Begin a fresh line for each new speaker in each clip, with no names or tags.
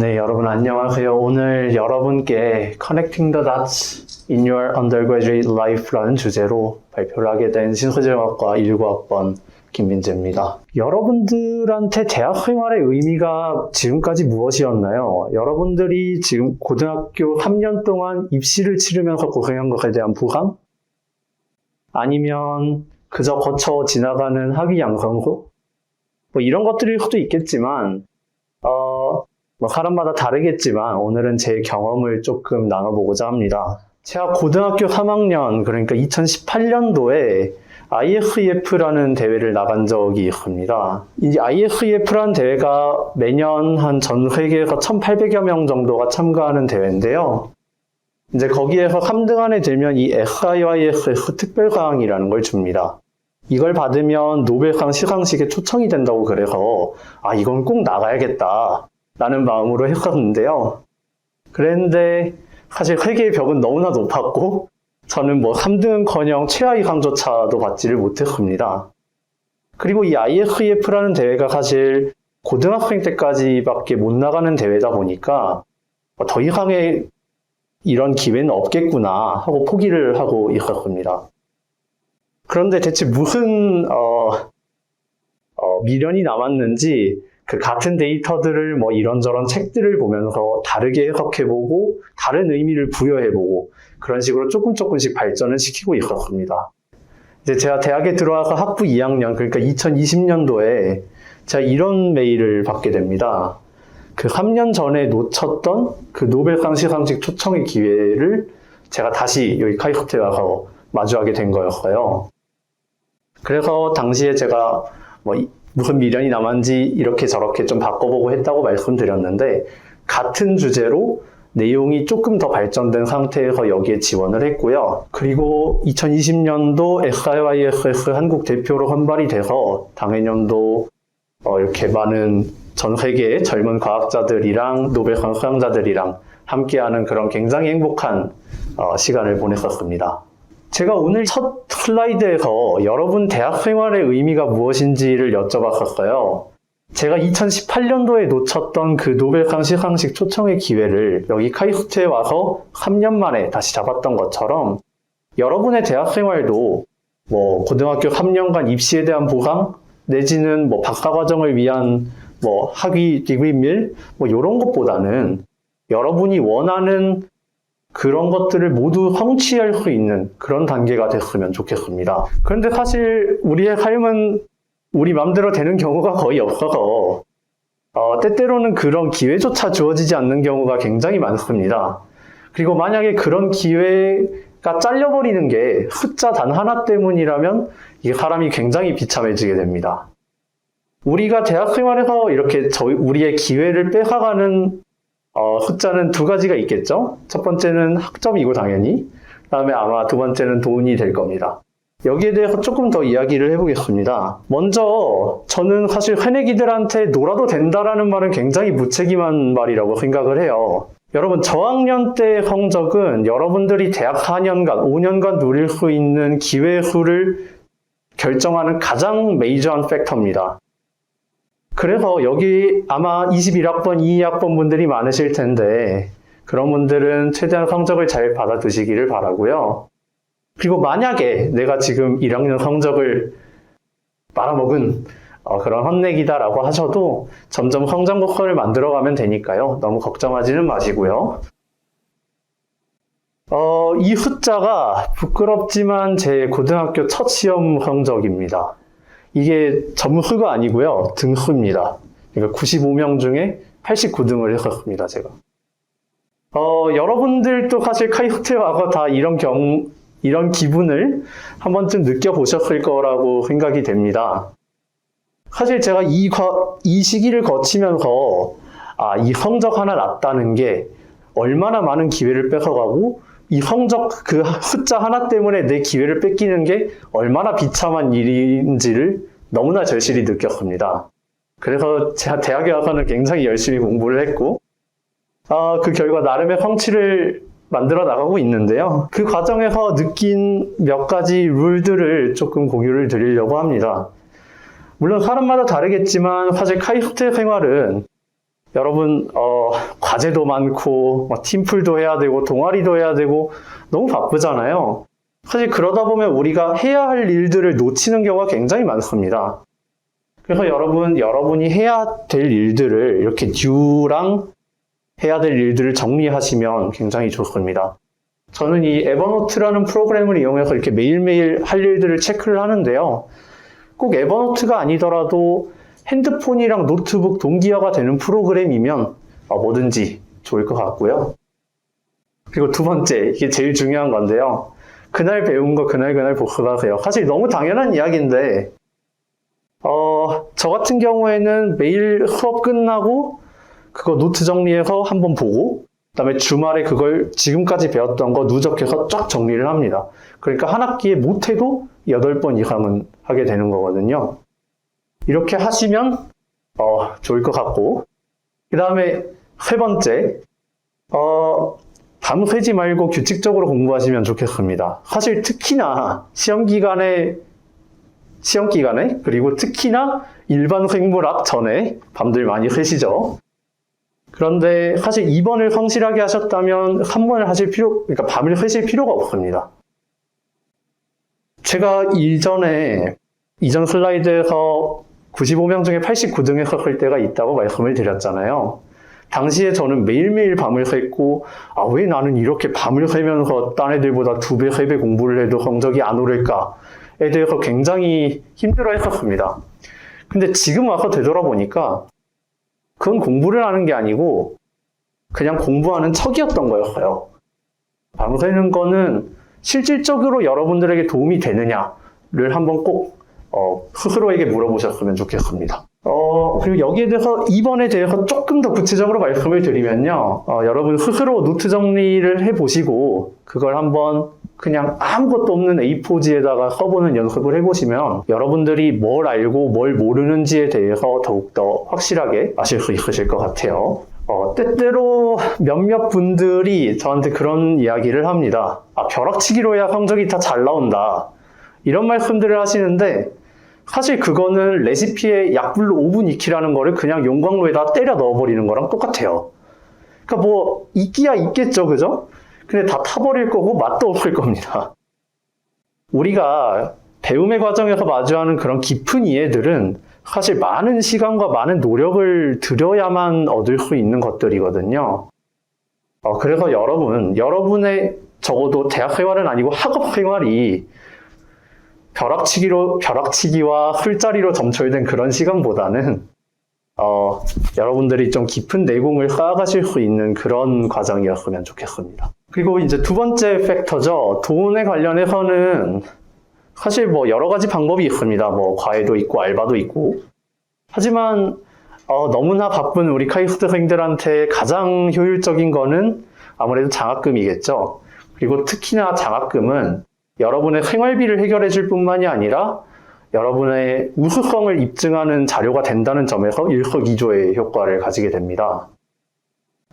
네, 여러분 안녕하세요. 오늘 여러분께 Connecting the Dots in Your Undergraduate Life라는 주제로 발표를 하게 된 신소재학과 19학번 김민재입니다. 여러분들한테 대학 생활의 의미가 지금까지 무엇이었나요? 여러분들이 지금 고등학교 3년 동안 입시를 치르면서 고생한 것에 대한 보상? 아니면 그저 거쳐 지나가는 학위 양성소? 이런 것들일 수도 있겠지만 사람마다 다르겠지만 오늘은 제 경험을 조금 나눠보고자 합니다. 제가 고등학교 3학년, 그러니까 2018년도에 ISEF라는 대회를 나간 적이 있습니다. 이 ISEF라는 대회가 매년 한 전 세계에서 1,800여 명 정도가 참가하는 대회인데요. 이제 거기에서 3등 안에 들면 이 SIYSS 특별상이라는 걸 줍니다. 이걸 받으면 노벨상 시상식에 초청이 된다고 그래서 이건 꼭 나가야겠다 라는 마음으로 했었는데요. 그랬는데 사실 세계의 벽은 너무나 높았고 저는 3등은커녕 최하 이상조차도 받지를 못했습니다. 그리고 이 ISEF라는 대회가 사실 고등학생 때까지밖에 못 나가는 대회다 보니까 더 이상의 이런 기회는 없겠구나 하고 포기를 하고 있었습니다. 그런데 대체 무슨 미련이 남았는지 그 같은 데이터들을 이런저런 책들을 보면서 다르게 해석해보고 다른 의미를 부여해보고 그런 식으로 조금씩 발전을 시키고 있었습니다. 이제 제가 대학에 들어와서 학부 2학년, 그러니까 2020년도에 제가 이런 메일을 받게 됩니다. 그 3년 전에 놓쳤던 그 노벨상 시상식 초청의 기회를 제가 다시 여기 카이스트에 와서 마주하게 된 거였어요. 그래서 당시에 제가 무슨 미련이 남았는지 이렇게 저렇게 좀 바꿔보고 했다고 말씀드렸는데 같은 주제로 내용이 조금 더 발전된 상태에서 여기에 지원을 했고요. 그리고 2020년도 SIYSS 한국 대표로 선발이 돼서 당해년도 이렇게 많은 전 세계의 젊은 과학자들이랑 노벨상 수상자들이랑 함께하는 그런 굉장히 행복한 시간을 보냈었습니다. 제가 오늘 첫 슬라이드에서 여러분 대학 생활의 의미가 무엇인지를 여쭤봤었어요. 제가 2018년도에 놓쳤던 그 노벨상 시상식 초청의 기회를 여기 카이스트에 와서 3년 만에 다시 잡았던 것처럼 여러분의 대학 생활도 고등학교 3년간 입시에 대한 보상 내지는 박사과정을 위한 학위 디그리밀 이런 것보다는 여러분이 원하는 그런 것들을 모두 성취할 수 있는 그런 단계가 됐으면 좋겠습니다. 그런데 사실 우리의 삶은 우리 맘대로 되는 경우가 거의 없어서 때때로는 그런 기회조차 주어지지 않는 경우가 굉장히 많습니다. 그리고 만약에 그런 기회가 잘려버리는 게 숫자 단 하나 때문이라면 이게 사람이 굉장히 비참해지게 됩니다. 우리가 대학 생활에서 이렇게 우리의 기회를 뺏어가는 숫자는 두 가지가 있겠죠? 첫 번째는 학점이고 당연히 그 다음에 아마 두 번째는 돈이 될 겁니다. 여기에 대해서 조금 더 이야기를 해보겠습니다. 먼저 저는 사실 새내기들한테 놀아도 된다라는 말은 굉장히 무책임한 말이라고 생각을 해요. 여러분 저학년 때 성적은 여러분들이 대학 4년간, 5년간 누릴 수 있는 기회 수를 결정하는 가장 메이저한 팩터입니다. 그래서 여기 아마 21학번, 22학번 분들이 많으실 텐데 그런 분들은 최대한 성적을 잘 받아두시기를 바라고요. 그리고 만약에 내가 지금 1학년 성적을 빨아먹은 그런 헛내기다라고 하셔도 점점 성장 곡선을 만들어가면 되니까요. 너무 걱정하지는 마시고요. 이 숫자가 부끄럽지만 제 고등학교 첫 시험 성적입니다. 이게 점수가 아니고요. 등수입니다. 그러니까 95명 중에 89등을 했었습니다, 제가. 여러분들도 사실 카이스트에 와서 다 이런 기분을 한 번쯤 느껴보셨을 거라고 생각이 됩니다. 사실 제가 이 시기를 거치면서 이 성적 하나 났다는 게 얼마나 많은 기회를 뺏어가고 이 성적 그 숫자 하나 때문에 내 기회를 뺏기는 게 얼마나 비참한 일인지를 너무나 절실히 느꼈습니다. 그래서 제가 대학에 와서는 굉장히 열심히 공부를 했고 그 결과 나름의 성취를 만들어 나가고 있는데요. 그 과정에서 느낀 몇 가지 룰들을 조금 공유를 드리려고 합니다. 물론 사람마다 다르겠지만 사실 카이스트 생활은 여러분, 과제도 많고, 팀플도 해야 되고, 동아리도 해야 되고, 너무 바쁘잖아요. 사실 그러다 보면 우리가 해야 할 일들을 놓치는 경우가 굉장히 많습니다. 그래서 여러분이 해야 될 일들을 이렇게 듀랑 해야 될 일들을 정리하시면 굉장히 좋습니다. 저는 이 에버노트라는 프로그램을 이용해서 이렇게 매일매일 할 일들을 체크를 하는데요. 꼭 에버노트가 아니더라도 핸드폰이랑 노트북 동기화가 되는 프로그램이면 뭐든지 좋을 것 같고요. 그리고 두 번째, 이게 제일 중요한 건데요. 그날 배운 거 그날 복습하세요. 사실 너무 당연한 이야기인데 저 같은 경우에는 매일 수업 끝나고 그거 노트 정리해서 한번 보고 그다음에 주말에 그걸 지금까지 배웠던 거 누적해서 쫙 정리를 합니다. 그러니까 한 학기에 못해도 8번 이상은 하게 되는 거거든요. 이렇게 하시면 좋을 것 같고, 그 다음에 세 번째, 밤 새지 말고 규칙적으로 공부하시면 좋겠습니다. 사실 특히나 시험 기간에 그리고 특히나 일반 생물학 전에 밤들 많이 새시죠. 그런데 사실 2번을 성실하게 하셨다면 3번을 그러니까 밤을 새실 필요가 없습니다. 제가 이전 슬라이드에서 95명 중에 89등 했었을 때가 있다고 말씀을 드렸잖아요. 당시에 저는 매일매일 밤을 샜고, 왜 나는 이렇게 밤을 새면서 딴 애들보다 2배, 3배 공부를 해도 성적이 안 오를까에 대해서 굉장히 힘들어 했었습니다. 근데 지금 와서 되돌아보니까 그건 공부를 하는 게 아니고 그냥 공부하는 척이었던 거였어요. 밤 새는 거는 실질적으로 여러분들에게 도움이 되느냐를 한번 꼭 스스로에게 물어보셨으면 좋겠습니다. 그리고 여기에 대해서 2번에 대해서 조금 더 구체적으로 말씀을 드리면요. 여러분 스스로 노트 정리를 해보시고 그걸 한번 그냥 아무것도 없는 A4지에다가 써보는 연습을 해보시면 여러분들이 뭘 알고 뭘 모르는지에 대해서 더욱더 확실하게 아실 수 있으실 것 같아요. 때때로 몇몇 분들이 저한테 그런 이야기를 합니다. 벼락치기로 해야 성적이 다 잘 나온다. 이런 말씀들을 하시는데 사실 그거는 레시피에 약불로 5분 익히라는 거를 그냥 용광로에다 때려 넣어버리는 거랑 똑같아요. 그러니까 있기야 있겠죠, 그죠? 근데 다 타버릴 거고 맛도 없을 겁니다. 우리가 배움의 과정에서 마주하는 그런 깊은 이해들은 사실 많은 시간과 많은 노력을 들여야만 얻을 수 있는 것들이거든요. 그래서 여러분의 적어도 대학 생활은 아니고 학업 생활이 벼락치기와 술자리로 점철된 그런 시간보다는 여러분들이 좀 깊은 내공을 쌓아가실 수 있는 그런 과정이었으면 좋겠습니다. 그리고 이제 두 번째 팩터죠. 돈에 관련해서는 사실 여러 가지 방법이 있습니다. 과외도 있고 알바도 있고. 하지만 너무나 바쁜 우리 카이스트생들한테 가장 효율적인 거는 아무래도 장학금이겠죠. 그리고 특히나 장학금은 여러분의 생활비를 해결해 줄 뿐만이 아니라 여러분의 우수성을 입증하는 자료가 된다는 점에서 일석이조의 효과를 가지게 됩니다.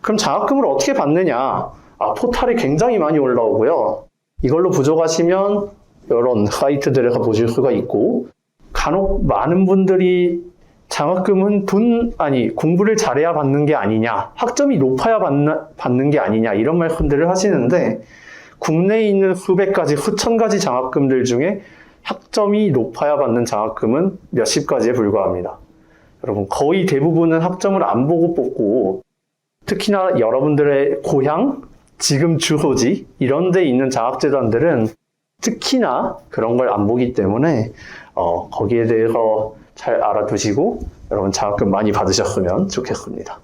그럼 장학금을 어떻게 받느냐? 포탈에 굉장히 많이 올라오고요. 이걸로 부족하시면 이런 사이트들에서 보실 수가 있고, 간혹 많은 분들이 장학금은 공부를 잘해야 받는 게 아니냐, 학점이 높아야 받는 게 아니냐, 이런 말씀들을 하시는데, 국내에 있는 수백 가지, 수천 가지 장학금들 중에 학점이 높아야 받는 장학금은 몇십 가지에 불과합니다. 여러분, 거의 대부분은 학점을 안 보고 뽑고, 특히나 여러분들의 고향, 지금 주소지, 이런 데 있는 장학재단들은 특히나 그런 걸 안 보기 때문에 거기에 대해서 잘 알아두시고 여러분 장학금 많이 받으셨으면 좋겠습니다.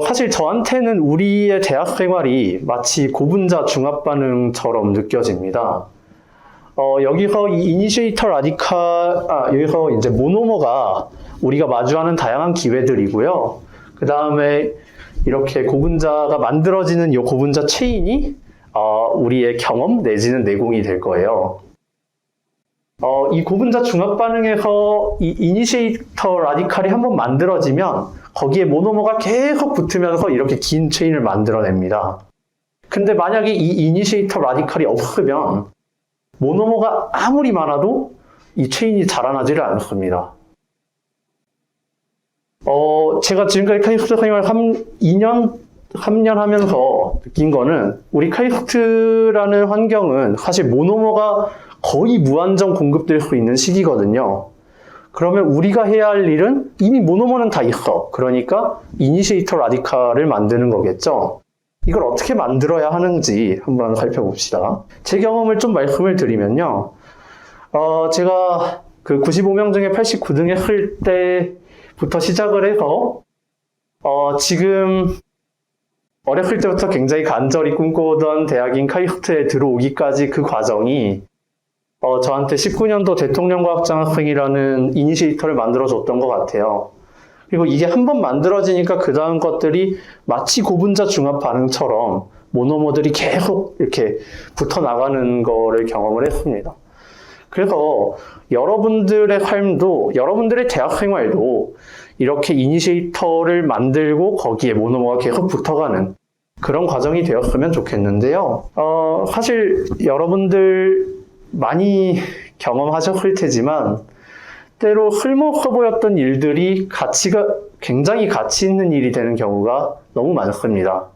사실 저한테는 우리의 대학 생활이 마치 고분자 중합반응처럼 느껴집니다. 여기서 이 이니시에이터 여기서 이제 모노머가 우리가 마주하는 다양한 기회들이고요. 그 다음에 이렇게 고분자가 만들어지는 이 고분자 체인이 우리의 경험 내지는 내공이 될 거예요. 이 고분자 중합 반응에서 이 이니시에이터 라디칼이 한번 만들어지면 거기에 모노머가 계속 붙으면서 이렇게 긴 체인을 만들어냅니다. 근데 만약에 이 이니시에이터 라디칼이 없으면 모노머가 아무리 많아도 이 체인이 자라나지를 않습니다. 제가 지금까지 카이스트 생활 3년 하면서 느낀 거는 우리 카이스트라는 환경은 사실 모노머가 거의 무한정 공급될 수 있는 시기거든요. 그러면 우리가 해야 할 일은 이미 모노머는 다 있어. 그러니까 이니시에이터 라디칼을 만드는 거겠죠. 이걸 어떻게 만들어야 하는지 한번 살펴봅시다. 제 경험을 좀 말씀을 드리면요. 제가 그 95명 중에 89등 했을 때부터 시작을 해서 지금 어렸을 때부터 굉장히 간절히 꿈꿔오던 대학인 카이스트에 들어오기까지 그 과정이 저한테 19년도 대통령과학장학생이라는 이니시에이터를 만들어줬던 것 같아요. 그리고 이게 한번 만들어지니까 그 다음 것들이 마치 고분자 중합 반응처럼 모노머들이 계속 이렇게 붙어 나가는 거를 경험을 했습니다. 그래서 여러분들의 삶도, 여러분들의 대학 생활도 이렇게 이니시에이터를 만들고 거기에 모노머가 계속 붙어가는 그런 과정이 되었으면 좋겠는데요. 사실 여러분들 많이 경험하셨을 테지만 때로 쓸모없어 보였던 일들이 굉장히 가치 있는 일이 되는 경우가 너무 많습니다.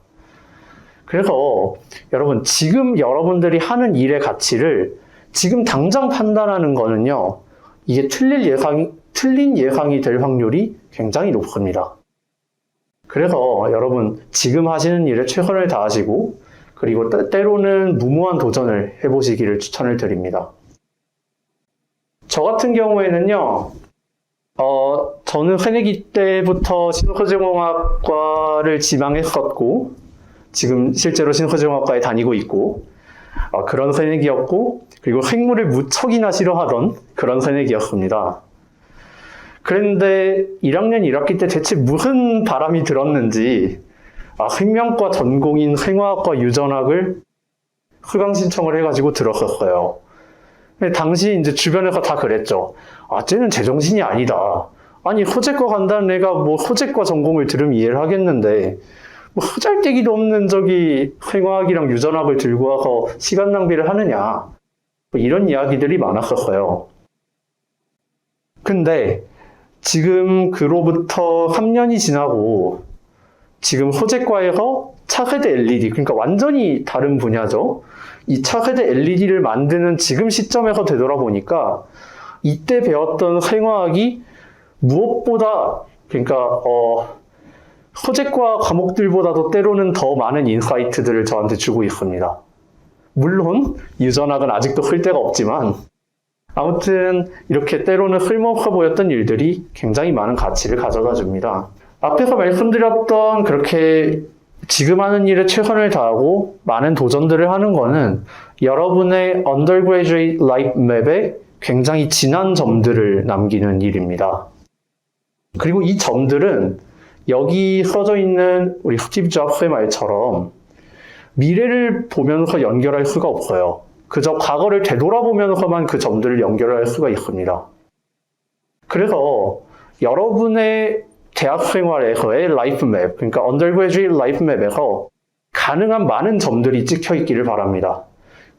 그래서 여러분, 지금 여러분들이 하는 일의 가치를 지금 당장 판단하는 거는요, 이게 틀린 예상이 될 확률이 굉장히 높습니다. 그래서 여러분, 지금 하시는 일에 최선을 다하시고, 그리고 때로는 무모한 도전을 해보시기를 추천을 드립니다. 저 같은 경우에는요, 저는 새내기 때부터 신소재공학과를 지망했었고, 지금 실제로 신소재공학과에 다니고 있고, 그런 새내기였고, 그리고 생물을 무척이나 싫어하던 그런 새내기였습니다. 그런데 1학년 1학기 때 대체 무슨 바람이 들었는지, 생명과 전공인 생화학과 유전학을 수강 신청을 해가지고 들었었어요. 당시 이제 주변에서 다 그랬죠. 쟤는 제정신이 아니다. 아니, 소재과 간다는 애가 뭐 소재과 전공을 들으면 이해를 하겠는데, 뭐 흐잘데기도 없는 생화학이랑 유전학을 들고 와서 시간 낭비를 하느냐. 뭐 이런 이야기들이 많았었어요. 근데 지금 그로부터 3년이 지나고 지금 소재과에서 차세대 LED, 그러니까 완전히 다른 분야죠. 이 차세대 LED를 만드는 지금 시점에서 되돌아보니까 이때 배웠던 생화학이 무엇보다, 그러니까 소재과 과목들보다도 때로는 더 많은 인사이트들을 저한테 주고 있습니다. 물론 유전학은 아직도 쓸 데가 없지만 아무튼 이렇게 때로는 쓸모없어 보였던 일들이 굉장히 많은 가치를 가져다 줍니다. 앞에서 말씀드렸던 그렇게 지금 하는 일에 최선을 다하고 많은 도전들을 하는 거는 여러분의 undergraduate life map에 굉장히 진한 점들을 남기는 일입니다. 그리고 이 점들은 여기 써져 있는 우리 스티브 잡스의 말처럼 미래를 보면서 연결할 수가 없어요. 그저 과거를 되돌아보면서만 그 점들을 연결할 수가 있습니다. 그래서 여러분의 대학 생활에서의 라이프 맵, 그러니까 undergraduate 라이프 맵에서 가능한 많은 점들이 찍혀 있기를 바랍니다.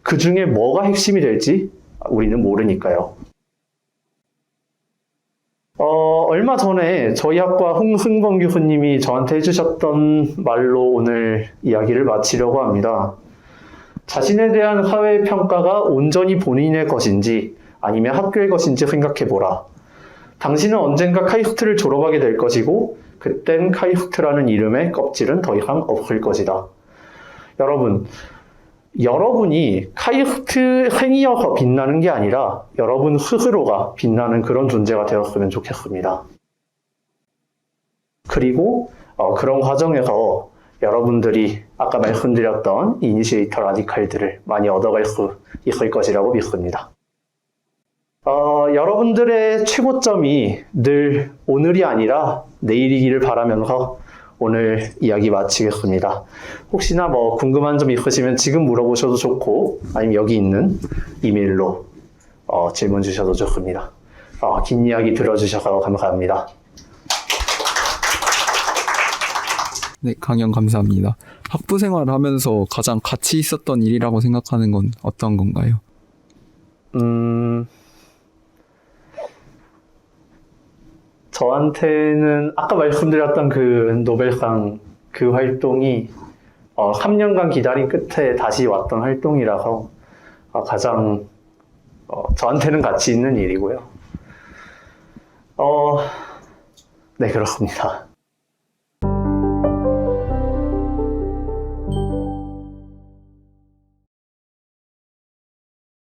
그 중에 뭐가 핵심이 될지 우리는 모르니까요. 얼마 전에 저희 학과 홍승범 교수님이 저한테 해주셨던 말로 오늘 이야기를 마치려고 합니다. 자신에 대한 사회평가가 온전히 본인의 것인지 아니면 학교의 것인지 생각해보라. 당신은 언젠가 카이스트를 졸업하게 될 것이고 그땐 카이스트라는 이름의 껍질은 더 이상 없을 것이다. 여러분이 카이스트 생이어서 빛나는 게 아니라 여러분 스스로가 빛나는 그런 존재가 되었으면 좋겠습니다. 그리고 그런 과정에서 여러분들이 아까 말씀드렸던 이니시에이터 라디칼들을 많이 얻어갈 수 있을 것이라고 믿습니다. 여러분들의 최고점이 늘 오늘이 아니라 내일이기를 바라면서 오늘 이야기 마치겠습니다. 혹시나 뭐 궁금한 점 있으시면 지금 물어보셔도 좋고 아니면 여기 있는 이메일로 질문 주셔도 좋습니다. 긴 이야기 들어주셔서 감사합니다.
네, 강연 감사합니다. 학부 생활을 하면서 가장 가치 있었던 일이라고 생각하는 건 어떤 건가요?
저한테는 아까 말씀드렸던 그 노벨상 그 활동이 3년간 기다린 끝에 다시 왔던 활동이라서 가장 저한테는 가치 있는 일이고요. 네, 그렇습니다.